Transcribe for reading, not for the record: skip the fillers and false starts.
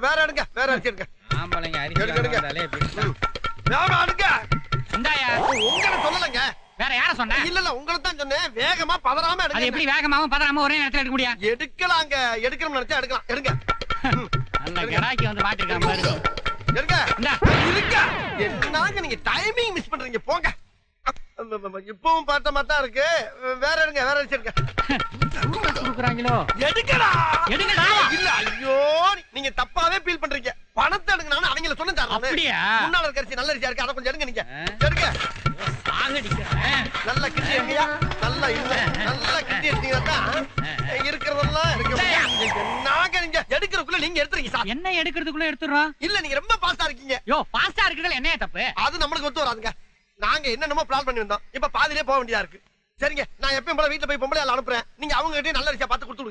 வேற எடுங்க, வேற அரிசி எடுங்க. ஆம்பளைங்க அரிசி எடுங்க. வேற எடுங்க. இந்தாயா. உங்களை சொல்லலங்க. வேற யார சொன்ன? இல்ல உங்களை தான் சொன்னேன். வேகமா பதறாம எடுங்க. அது எப்படி வேகமாவும் பதறாம ஒரே நேரத்துல எடுக்க முடியும்? எடுக்கலாங்க. எடுக்கணும்னு நினைச்சா எடுக்கலாம். எடுங்க. நல்ல கடாக்கி வந்து மாட்டிருக்கான் பாரு. எடுங்க. இந்தா. இருக்க. என்னங்க நீங்க டைமிங் மிஸ் பண்றீங்க. போங்க. இப்பவும் பார்த்த மாதிரி தான் இருக்கு. வேற எடுங்க, வேற அரிசி எடுங்க. குடுக்குறாங்களோ? எடுங்கடா. எடுங்கடா. இல்ல ஐயோ நீங்க தப்பாவே ஃபீல் பண்றீங்க. பணத்தை எடுங்க. நான் அவங்கள சொன்னேன் சார். அப்படியே முன்னால இருக்க அரிசி நல்ல அரிசியா இருக்கு. அத கொஞ்சம் எடுங்க நீங்க. எடுங்க. சாகடிக்கிறேன். நல்ல கிட்டி எடுங்கயா. நல்லா இல்ல. நல்ல கிட்டி எடுத்தீங்கன்னா தான் இருக்கிறதெல்லாம் இருக்கு. நாங்க நீங்க எடுக்கிறதுக்குள்ள நீங்க எடுத்துறீங்க சார். என்ன எடுக்கிறதுக்குள்ள எடுத்துறோம்? இல்ல நீங்க ரொம்ப ஃபாஸ்டா இருக்கீங்க. யோ ஃபாஸ்டா இருக்குறதுல என்னைய தப்பு? அது நம்மளுக்கு ஒத்து வராதுங்க. நாங்க என்னென்னமோ பிளான் பண்ணி வந்தோம். இப்ப பாதியிலே போக வேண்டியதா இருக்கு. சரிங்க, நான் எப்பயும் போல வீட்டுல போய் பொம்பளை ஆள் அனுப்புறேன். நீங்க அவங்க கிட்ட நல்ல அரிசியா பார்த்து கொடுத்துடுங்க.